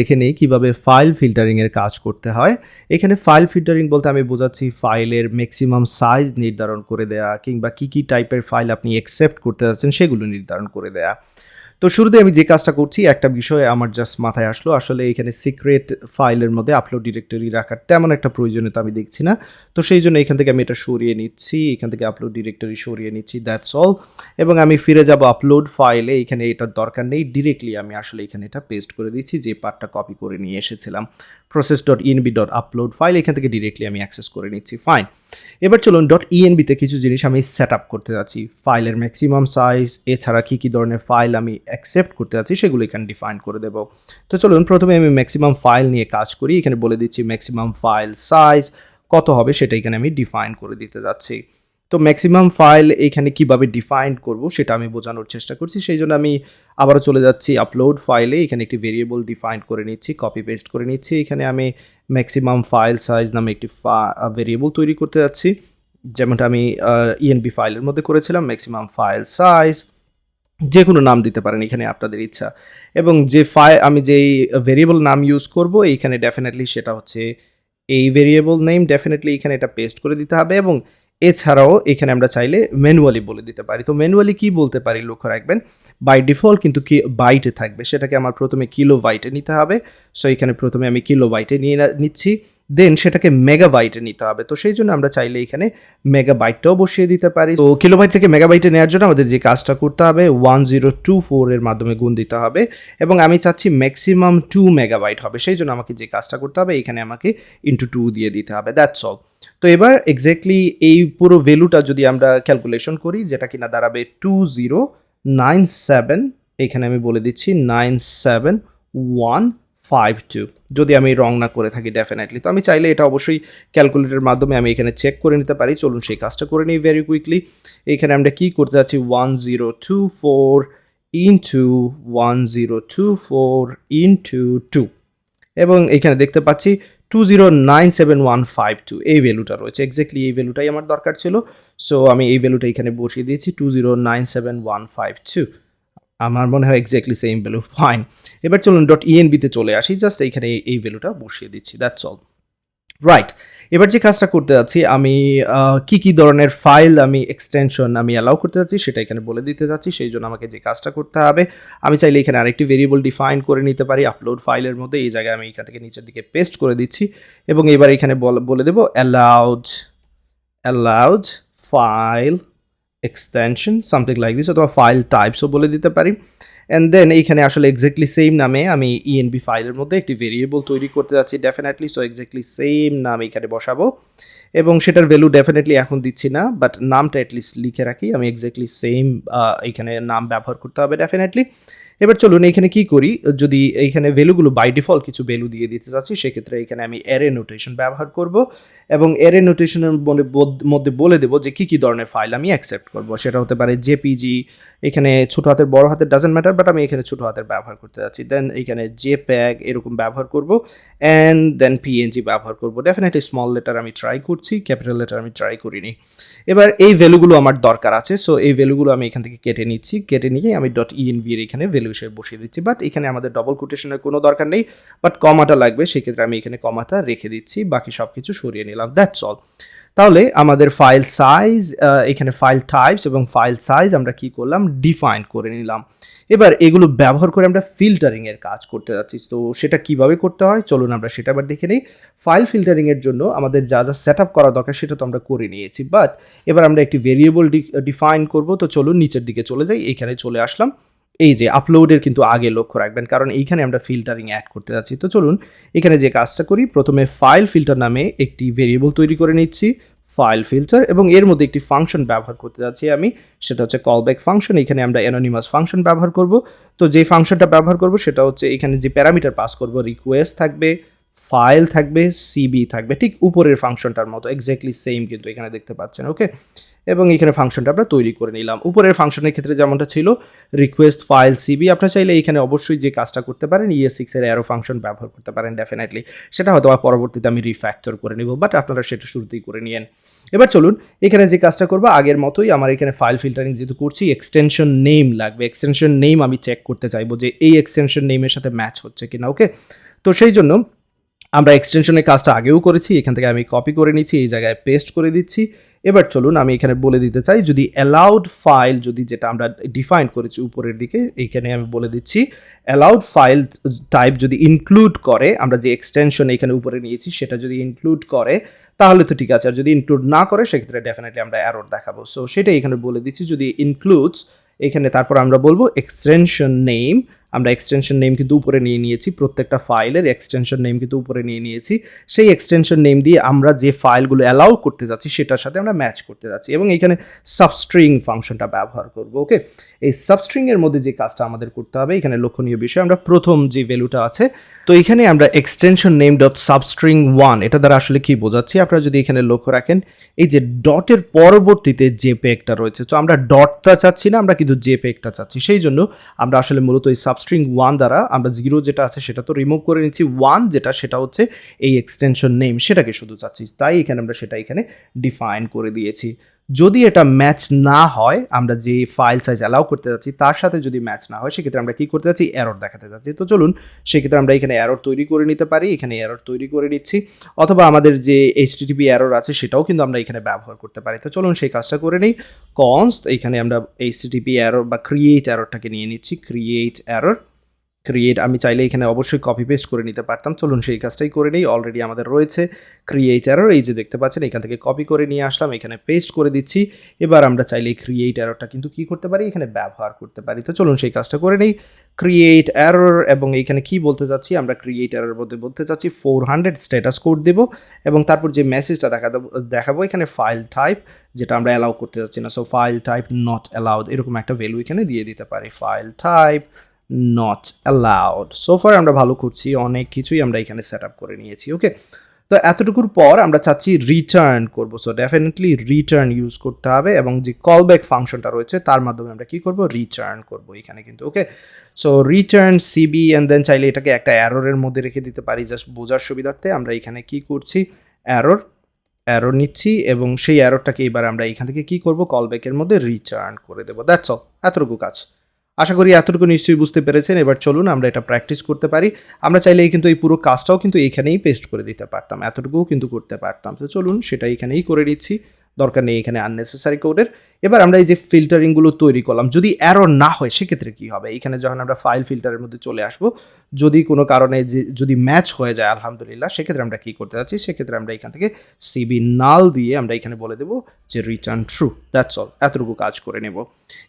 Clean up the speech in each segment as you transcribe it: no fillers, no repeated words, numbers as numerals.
দেখে নেই কিভাবে ফাইল ফিল্টারিং এর কাজ করতে হয়। এখানে ফাইল ফিল্টারিং বলতে আমি বোঝাচ্ছি ফাইলের ম্যাক্সিমাম সাইজ নির্ধারণ করে দেয়া কিংবা কি টাইপের ফাইল আপনি অ্যাকসেপ্ট করতে যাচ্ছেন সেগুলো নির্ধারণ করে দেয়া। তো শুরুতে আমি যে কাজটা করছি একটা বিষয় আমার জাস্ট মাথায় আসলো, আসলে এখানে সিক্রেট ফাইলের মধ্যে আপলোড ডিরেক্টরি রাখার তেমন একটা প্রয়োজনীয়তা আমি দেখছি না। তো সেই জন্য এখান থেকে আমি এটা সরিয়ে নিচ্ছি, এখান থেকে আপলোড ডিরেক্টরি সরিয়ে নিচ্ছি, দ্যাটস অল। এবং আমি ফিরে যাব আপলোড ফাইলে, এখানে এটার দরকার নেই, ডিরেক্টলি আমি আসলে এখানে এটা পেস্ট করে দিচ্ছি যে পার্টটা কপি করে নিয়ে এসেছিলাম। process.env.upload ফাইল এখান থেকে ডিরেক্টলি আমি অ্যাক্সেস করে নিচ্ছি, ফাইন। এবার চলুন .env-তে কিছু জিনিস আমি সেট আপ করতে যাচ্ছি, ফাইলের ম্যাক্সিমাম সাইজ, এছাড়া কী ধরনের ফাইল আমি অ্যাকসেপ্ট করতে যাচ্ছি সেগুলো এখানে ডিফাইন করে দেব। তো চলুন প্রথমে আমি ম্যাক্সিমাম ফাইল নিয়ে কাজ করি, এখানে বলে দিচ্ছি ম্যাক্সিমাম ফাইল সাইজ কত হবে সেটা এখানে আমি ডিফাইন করে দিতে যাচ্ছি। তো ম্যাক্সিমাম ফাইল এখানে কিভাবে ডিফাইন করব সেটা আমি বোঝানোর চেষ্টা করছি, সেই জন্য আমি আবারও চলে যাচ্ছি আপলোড ফাইলে, এখানে একটি ভেরিয়েবল ডিফাইন করে নিচ্ছি, কপি পেস্ট করে নিচ্ছি। এখানে আমি ম্যাক্সিমাম ফাইল সাইজ নামে একটি ভেরিয়েবল তৈরি করতে যাচ্ছি, যেমনটা আমি ইএনবি ফাইলের মধ্যে করেছিলাম। ম্যাক্সিমাম ফাইল সাইজ যে কোনো নাম দিতে পারেন এখানে আপনাদের ইচ্ছা, এবং যে আমি যেই ভেরিয়েবল নাম ইউজ করব এইখানে ডেফিনেটলি সেটা হচ্ছে এই ভেরিয়েবল নেম, ডেফিনেটলি এখানে এটা পেস্ট করে দিতে হবে। এবং এছাড়াও এখানে আমরা চাইলে ম্যানুয়ালি বলে দিতে পারি। তো ম্যানুয়ালি কি বলতে পারি লক্ষ্য রাখবেন, বাই ডিফল্ট কিন্তু কি বাইটে থাকবে, সেটাকে আমার প্রথমে কিলো বাইটে নিতে হবে। সো এখানে প্রথমে আমি কিলো বাইটে নিচ্ছি, দেন সেটাকে মেগাবাইটে নিতে হবে। তো সেই জন্য আমরা চাইলে এখানে মেগাবাইটটাও বসিয়ে দিতে পারি। তো কিলোবাইট থেকে মেগাবাইটে নেওয়ার জন্য আমাদের যে কাজটা করতে হবে 1024 এর মাধ্যমে গুণ দিতে হবে, এবং আমি চাচ্ছি ম্যাক্সিমাম 2 মেগাবাইট হবে, সেই জন্য আমাকে যে কাজটা করতে হবে এখানে আমাকে ইন্টু 2 দিয়ে দিতে হবে, দ্যাটস অল। তো এবার এক্স্যাক্টলি এই পুরো ভ্যালুটা যদি আমরা ক্যালকুলেশন করি, যেটা কিনা দাঁড়াবে 2097, এখানে আমি বলে দিচ্ছি 97152, যদি আমি রং না করে থাকি ডেফিনেটলি। তো আমি চাইলে এটা অবশ্যই ক্যালকুলেটরের মাধ্যমে আমি এখানে চেক করে নিতে পারি, চলুন সেই কাজটা করে নিই ভেরি কুইকলি। এখানে আমরা কি করতে যাচ্ছি, 1024 ইন্টু 1024 ইন্টু 2, এবং এখানে দেখতে পাচ্ছি 2097152 এই ভ্যালুটা রয়েছে, এক্স্যাক্টলি এই ভ্যালুটাই আমার দরকার ছিল। সো আমি এই ভ্যালুটা এখানে বসিয়ে দিয়েছি 2097152, আমার মনে হয় এক্স্যাক্টলি সেম ভ্যালু, ফাইন। এবার চলুন .env-তে চলে আসি, জাস্ট এইখানে এই ভ্যালুটা বসিয়ে দিচ্ছি, দ্যাটস অল, রাইট। এবার যে কাজটা করতে যাচ্ছি আমি কি ধরনের ফাইল আমি এক্সটেনশন আমি অ্যালাউ করতে যাচ্ছি সেটা এখানে বলে দিতে যাচ্ছি, সেই জন্য আমাকে যে কাজটা করতে হবে, আমি চাইলে এখানে আরেকটি ভেরিয়েবল ডিফাইন করে নিতে পারি আপলোড ফাইলের মধ্যে, এই জায়গায় আমি এখান থেকে নিচের দিকে পেস্ট করে দিচ্ছি, এবং এবার এখানে বলে দেবো allowed file extension something like this, অথবা ফাইল টাইপসও বলে দিতে পারি। অ্যান্ড দেন এইখানে আসলে এক্স্যাক্টলি সেম নামে আমি ইএনবি ফাইলের মধ্যে একটি ভেরিয়েবল তৈরি করতে যাচ্ছি ডেফিনেটলি। সো এক্স্যাক্টলি সেম নাম এখানে বসাবো, এবং সেটার ভ্যালু ডেফিনেটলি এখন দিচ্ছি না, বাট নামটা অ্যাটলিস্ট লিখে রাখি, আমি এক্স্যাক্টলি সেম এখানে নাম ব্যবহার করতে হবে ডেফিনেটলি। এবার চলুন এইখানে কি করি, যদি এইখানে ভ্যালুগুলো বাই ডিফল্ট কিছু ভ্যালু দিয়ে দিতে চাচ্ছি, সেক্ষেত্রে এখানে আমি অ্যারে নোটেশন ব্যবহার করব, এবং অ্যারে নোটেশনের মধ্যে বলে দেবো যে কি ধরনের ফাইল আমি অ্যাকসেপ্ট করব। সেটা হতে পারে জেপিজি, এখানে ছোটো হাতের বড় হাতের ডাজেন্ট ম্যাটার, বাট আমি এখানে ছোটো হাতের ব্যবহার করতে যাচ্ছি। দেন এখানে জেপ্যাগ এরকম ব্যবহার করব, অ্যান্ড দেন পিএনজি ব্যবহার করব। ডেফিনেটলি স্মল লেটার আমি ট্রাই করছি, ক্যাপিটাল লেটার আমি ট্রাই করিনি। এবার এই ভ্যালুগুলো আমার দরকার আছে, সো এই ভ্যালুগুলো আমি এখান থেকে কেটে নিয়ে আমি .env এর এখানে ভ্যালু হিসেবে বসিয়ে দিচ্ছি, বাট এখানে আমাদের ডবল কোটেশনের কোনো দরকার নেই, বাট কমাটা লাগবে, সেক্ষেত্রে আমি এখানে কমাটা রেখে দিচ্ছি, বাকি সব কিছু সরিয়ে নিলাম, দ্যাটস অল। তাহলে আমাদের ফাইল সাইজ, এখানে ফাইল টাইপস এবং ফাইল সাইজ আমরা কি করলাম, ডিফাইন করে নিলাম। এবার এগুলো ব্যবহার করে আমরা ফিল্টারিংয়ের কাজ করতে যাচ্ছি, তো সেটা কিভাবে করতে হয় চলুন আমরা সেটা আবার দেখে নিই। ফাইল ফিল্টারিংয়ের জন্য আমাদের যা সেট আপ করা দরকার সেটা তো আমরা করে নিয়েছি, বাট এবার আমরা একটি ভেরিয়েবল ডিফাইন করব। তো চলুন নিচের দিকে চলে যাই, এইখানে চলে আসলাম, এই যে আপলোডের কিন্তু আগে লক্ষ্য রাখবেন, কারণ এইখানে আমরা ফিল্টারিং অ্যাড করতে যাচ্ছি। তো চলুন এখানে যে কাজটা করি, প্রথমে ফাইল ফিল্টার নামে একটি ভেরিয়েবল তৈরি করে নিচ্ছি, ফাইল ফিল্টার, এবং এর মধ্যে একটি ফাংশন ব্যবহার করতে যাচ্ছি আমি, সেটা হচ্ছে কলব্যাক ফাংশন। এখানে আমরা অ্যানোনিমাস ফাংশন ব্যবহার করব। তো যে ফাংশনটা ব্যবহার করব সেটা হচ্ছে এখানে যে প্যারামিটার পাস করব, রিকোয়েস্ট থাকবে, ফাইল থাকবে, সিবি থাকবে, ঠিক উপরের ফাংশনটার মতো এক্স্যাক্টলি সেম কিন্তু এখানে দেখতে পাচ্ছেন, ওকে। এবং এখানে ফাংশনটা আমরা তৈরি করে নিলাম। উপরের ফাংশনের ক্ষেত্রে যেমনটা ছিল রিকোয়েস্ট ফাইল সিবি, আপনারা চাইলে এখানে অবশ্যই যে কাজটা করতে পারেন ES6 এর অ্যারো ফাংশন ব্যবহার করতে পারেন ডেফিনেটলি, সেটা হয়তো পরবর্তীতে আমি রিফ্যাক্টর করে নিব, বাট আপনারা সেটা শুরুতেই করে নিয়েন। এবার চলুন এখানে যে কাজটা করবো আগের মতোই, আমার এখানে ফাইল ফিল্টারিং যেহেতু করছি এক্সটেনশন নেম লাগবে, এক্সটেনশন নেম আমি চেক করতে চাইবো যে এই এক্সটেনশন নেমের সাথে ম্যাচ হচ্ছে কিনা, ওকে। তো সেই জন্য আমরা এক্সটেনশনের কাজটা আগেও করেছি, এখান থেকে আমি কপি করে নিচ্ছি, এই জায়গায় পেস্ট করে দিচ্ছি। এবার চলুন আমি এখানে বলে দিতে চাই, যদি অ্যালাউড ফাইল, যদি যেটা আমরা ডিফাইন করেছি উপরের দিকে, এইখানে আমি বলে দিচ্ছি অ্যালাউড ফাইল টাইপ যদি ইনক্লুড করে, আমরা যে এক্সটেনশন এখানে উপরে নিয়েছি সেটা যদি ইনক্লুড করে তাহলে তো ঠিক আছে, আর যদি ইনক্লুড না করে সেক্ষেত্রে ডেফিনেটলি আমরা এরর দেখাবো। সো সেটাই এখানে বলে দিচ্ছি, যদি ইনক্লুডস, এখানে তারপর আমরা বলবো এক্সটেনশন নেম, আমরা এক্সটেনশন নেম কিন্তু উপরে নিয়ে নিয়েছি, প্রত্যেকটা ফাইলের এক্সটেনশন নেম কিন্তু উপরে নিয়ে নিয়েছি। সেই এক্সটেনশন নেম দিয়ে আমরা যে ফাইলগুলো অ্যালাউ করতে যাচ্ছি সেটার সাথে আমরা ম্যাচ করতে যাচ্ছি, এবং এখানে সাবস্ট্রিং ফাংশনটা ব্যবহার করব। ওকে, এই সাবস্ট্রিং এর মধ্যে যে কাজটা আমাদের করতে হবে, এখানে লক্ষণীয় বিষয়, আমরা প্রথম যে ভ্যালুটা আছে, তো এখানে আমরা এক্সটেনশন নেম ডট সাবস্ট্রিং 1, এটা দ্বারা আসলে কি বোঝাচ্ছি, আপনারা যদি এখানে লক্ষ্য রাখেন, এই যে ডটের পরবর্তীতে জেপেগটা রয়েছে, তো আমরা ডটটা চাচ্ছি না, আমরা কিন্তু জেপেগটা চাচ্ছি। সেই জন্য আমরা আসলে মূলত এই সাবস্ট্রিং 1 দ্বারা আমরা 0 যেটা আছে সেটা তো রিমুভ করে নিচ্ছি, 1 যেটা সেটা হচ্ছে এই এক্সটেনশন নেম, সেটাকে শুধু চাচ্ছি, তাই এখানে আমরা সেটা এখানে ডিফাইন করে দিয়েছি। যদি এটা ম্যাচ না হয়, আমরা যে ফাইল সাইজ অ্যালাউ করতে যাচ্ছি তার সাথে যদি ম্যাচ না হয়, সেক্ষেত্রে আমরা কি করতে যাচ্ছি, এরর দেখাতে যাচ্ছি। তো চলুন সেক্ষেত্রে আমরা এখানে এরর তৈরি করে নিতে পারি, এখানে এরর তৈরি করে নিচ্ছি, অথবা আমাদের যে এইচটিটিপি এরর আছে সেটাও কিন্তু আমরা এখানে ব্যবহার করতে পারি। তো চলুন সেই কাজটা করে নিই। কনস্ট, এখানে আমরা এইচটিটিপি এরর বা ক্রিয়েট এররটাকে নিয়ে নিচ্ছি, ক্রিয়েট এরর, ক্রিয়েট, আমি চাইলে এখানে অবশ্যই কপি পেস্ট করে নিতে পারতাম, চলুন সেই কাজটাই করে নিই। অলরেডি আমাদের রয়েছে ক্রিয়েট এরর, এই যে দেখতে পাচ্ছেন এখান থেকে কপি করে নিয়ে আসলাম, এখানে পেস্ট করে দিচ্ছি। এবার আমরা চাইলে এই ক্রিয়েট এররটা কিন্তু কি করতে পারি, এখানে ব্যবহার করতে পারি। তো চলুন সেই কাজটা করে নিই, ক্রিয়েট এরর, এবং এইখানে কি বলতে চাচ্ছি, আমরা ক্রিয়েট এরর মধ্যে বলতে চাচ্ছি 400 স্ট্যাটাস কোড দেব, এবং তারপর যে মেসেজটা দেখাবো এখানে ফাইল টাইপ, যেটা আমরা অ্যালাউ করতে যাচ্ছি না, so file type not allowed, এরকম একটা ভ্যালু এখানে দিয়ে দিতে পারি, ফাইল টাইপ নট অ্যালাউড। সোফার আমরা ভালো করছি, অনেক কিছুই আমরা এখানে সেট আপ করে নিয়েছি। ওকে, তো এতটুকুর পর আমরা চাচ্ছি রিটার্ন করব, সো ডেফিনেটলি রিটার্ন ইউজ করতে হবে, এবং যে কলব্যাক ফাংশনটা রয়েছে তার মাধ্যমে আমরা কি করব, রিটার্ন করব এখানে কিন্তু। Okay, so return CB, and then চাইলে এটাকে একটা অ্যারোরের মধ্যে রেখে দিতে পারি, জাস্ট বোঝার সুবিধার্থে। আমরা এখানে কি করছি, অ্যারো নিচ্ছি, এবং সেই অ্যারোটাকে এবার আমরা এখান থেকে কি করব, কলব্যাকের মধ্যে রিটার্ন করে দেবো। দ্যাটস অল, এতটুকু কাজ। আশা করি এতটুকু নিশ্চয়ই বুঝতে পেরেছেন। এবার চলুন আমরা এটা প্র্যাকটিস করতে পারি। আমরা চাইলে কিন্তু এই পুরো কাজটাও কিন্তু এখানেই পেস্ট করে দিতে পারতাম, এতটুকুও কিন্তু করতে পারতাম। তো চলুন সেটা এখানেই করে নিচ্ছি, দরকার নেই এখানে আননেসেসারি কোডের। এবার আমরা এই যে ফিল্টারিংগুলো তৈরি করলাম, যদি এরর না হয় সেক্ষেত্রে কী হবে, এখানে যখন আমরা ফাইল ফিল্টারের মধ্যে চলে আসবো, যদি কোনো কারণে যদি ম্যাচ হয়ে যায় আলহামদুলিল্লাহ, সেক্ষেত্রে আমরা কী করতে যাচ্ছি, সেক্ষেত্রে আমরা এখান থেকে সিবি নাল দিয়ে আমরা এখানে বলে দেবো যে রিটার্ন ট্রু। দ্যাটস অল, এতটুকু কাজ করে নেব।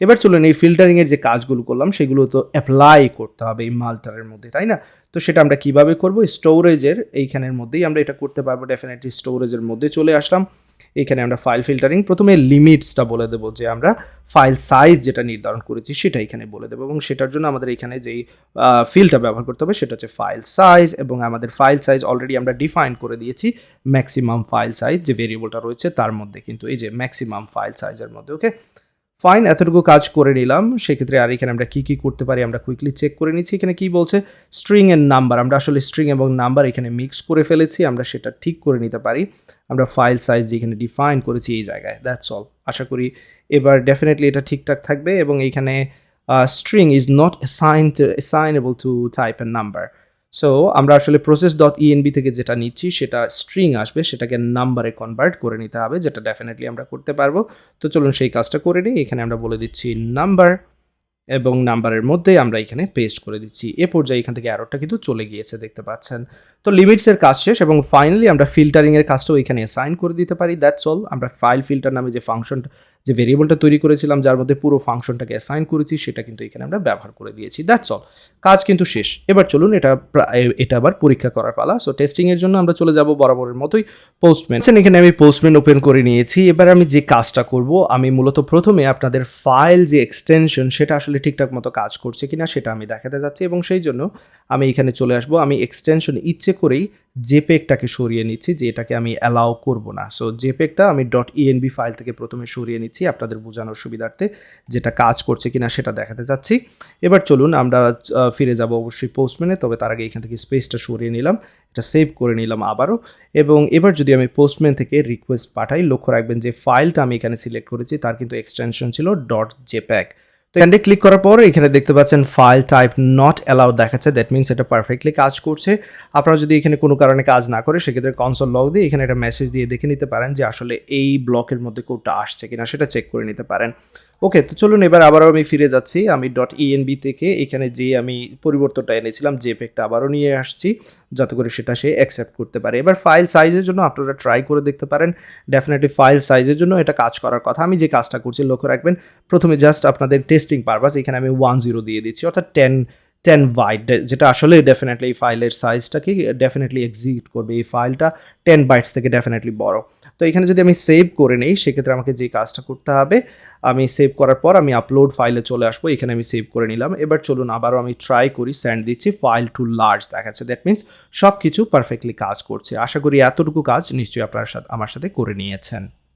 এবার চলুন এই ফিল্টারিংয়ের যে কাজগুলো করলাম সেগুলো তো অ্যাপ্লাই করতে হবে এই মাল্টারের মধ্যে, তাই না? তো সেটা আমরা কিভাবে করব, স্টোরেজের এইখানের মধ্যেই আমরা এটা করতে পারবো। ডেফিনেটলি স্টোরেজের মধ্যে চলে আসলাম, এখানে আমরা ফাইল ফিল্টারিং, প্রথমে লিমিটসটা বলে দেবো, যে আমরা ফাইল সাইজ যেটা নির্ধারণ করেছি সেটা এখানে বলে দেবো, এবং সেটার জন্য আমাদের এখানে যেই ফিল্ডটা ব্যবহার করতে হবে সেটা হচ্ছে ফাইল সাইজ, এবং আমাদের ফাইল সাইজ অলরেডি আমরা ডিফাইন করে দিয়েছি ম্যাক্সিমাম ফাইল সাইজ যে ভেরিয়েবলটা রয়েছে তার মধ্যে, কিন্তু এই যে ম্যাক্সিমাম ফাইল সাইজের মধ্যে। ওকে ফাইন, এতটুকু কাজ করে নিলাম। সেক্ষেত্রে আর এখানে আমরা কি করতে পারি আমরা কুইকলি চেক করে নিচ্ছি। এখানে কি বলছে, স্ট্রিং এর নাম্বার, আমরা আসলে স্ট্রিং এবং নাম্বার এখানে মিক্স করে ফেলেছি, আমরা সেটা ঠিক করে নিতে পারি। আমরা ফাইল সাইজ যেখানে ডিফাইন করেছি এই জায়গায়, দ্যাটস অল। আশা করি এবার ডেফিনেটলি এটা ঠিকঠাক থাকবে, এবং এইখানে string is not assignable to type and number. So আমরা আসলে process.env থেকে যেটা নিচ্ছি সেটা স্ট্রিং আসবে, সেটাকে নাম্বারে কনভার্ট করে নিতে হবে, যেটা ডেফিনেটলি আমরা করতে পারবো। তো চলুন সেই কাজটা করে নিই। এখানে আমরা বলে দিচ্ছি নাম্বার, এবং নাম্বারের মধ্যে আমরা এখানে পেস্ট করে দিচ্ছি। এ পর্যায়ে এখান থেকে অ্যারোটা কিন্তু চলে গিয়েছে, দেখতে পাচ্ছেন। তো লিমিটসের কাজ শেষ, এবং ফাইনালি আমরা ফিল্টারিংয়ের কাজটাও এখানে অ্যাসাইন করে দিতে পারি। That's all. আমরা ফাইল ফিল্টার নামে যে ফাংশনটা, যে ভেরিয়েবলটা তৈরি করেছিলাম যার মধ্যে পুরো ফাংশনটাকে অ্যাসাইন করেছি, সেটা কিন্তু এখানে আমরা ব্যবহার করে দিয়েছি। দ্যাটস অল, কাজ কিন্তু শেষ। এবার চলুন এটা আবার পরীক্ষা করার পালা। সো টেস্টিংয়ের জন্য আমরা চলে যাব বরাবরের মতোই পোস্টম্যান। এখানে আমি পোস্টম্যান ওপেন করে নিয়েছি। এবার আমি যে কাজটা করব, আমি মূলত প্রথমে আপনাদের ফাইল যে এক্সটেনশন সেটা আসলে ঠিকঠাক মতো কাজ করছে কিনা সেটা আমি দেখাতে যাচ্ছি, এবং সেই জন্য আমি এখানে চলে আসবো। আমি এক্সটেনশন ইচ্ছে করেই জেপেগটাকে সরিয়ে নিচ্ছি, যে এটাকে আমি অ্যালাউ করব না। সো জেপেগটা আমি .env ফাইল থেকে প্রথমে সরিয়ে নিচ্ছি আপনাদের বোঝানোর সুবিধার্থে, যেটা কাজ করছে কিনা সেটা দেখাতে যাচ্ছি। এবার চলুন আমরা ফিরে যাব অবশ্যই পোস্টম্যানে, তবে তার আগে এখান থেকে স্পেসটা সরিয়ে নিলাম, এটা সেভ করে নিলাম আবারও। এবং এবার যদি আমি পোস্টম্যান থেকে রিকোয়েস্ট পাঠাই, লক্ষ্য রাখবেন যে ফাইলটা আমি এখানে সিলেক্ট করেছি তার কিন্তু এক্সটেনশন ছিল .jpeg। তো এখানে ক্লিক করার পর এখানে দেখতে পাচ্ছেন ফাইল টাইপ নট অ্যালাউড দেখাচ্ছে, দ্যাট মিনস এটা পারফেক্টলি কাজ করছে। আপনারা যদি এখানে কোনো কারণে কাজ না করে সেক্ষেত্রে কনসোল লগ দিয়ে এখানে একটা মেসেজ দিয়ে দেখে নিতে পারেন যে আসলে এই ব্লকের মধ্যে কোডটা আসছে কিনা, সেটা চেক করে নিতে পারেন। ওকে, তো চলুন এবার আবারও আমি ফিরে যাচ্ছি। আমি .env থেকে এখানে যে আমি পরিবর্তনটা এনেছিলাম জেপেগটা আবারও নিয়ে আসছি যাতে করে সেটা সে অ্যাকসেপ্ট করতে পারে। এবার ফাইল সাইজের জন্য আপনারা ট্রাই করে দেখতে পারেন, ডেফিনেটলি ফাইল সাইজের জন্য এটা কাজ করার কথা। আমি যে কাজটা করছি লক্ষ্য রাখবেন, প্রথমে জাস্ট আপনাদের টেস্টিং পারপাস এখানে আমি 10 দিয়ে দিচ্ছি, অর্থাৎ 10 বাইট, যেটা আসলে ডেফিনেটলি এই ফাইলের সাইজটাকে ডেফিনেটলি এক্সিকিউট করবে। এই ফাইলটা 10 বাইটস থেকে ডেফিনেটলি বড়। তো এখানে যদি আমি সেভ করে নেই সেক্ষেত্রে আমাকে যে কাজটা করতে হবে, আমি সেভ করার পর আমি আপলোড ফাইলে চলে আসবো। এখানে আমি সেভ করে নিলাম। এবার চলুন আবারও আমি ট্রাই করি, সেন্ড দিচ্ছি, ফাইল টু লার্জ দেখাচ্ছে, দ্যাট মিনস সব কিছু পারফেক্টলি কাজ করছে। আশা করি এতটুকু কাজ নিশ্চয়ই আপনার সাথে আমার সাথে করে নিয়েছেন।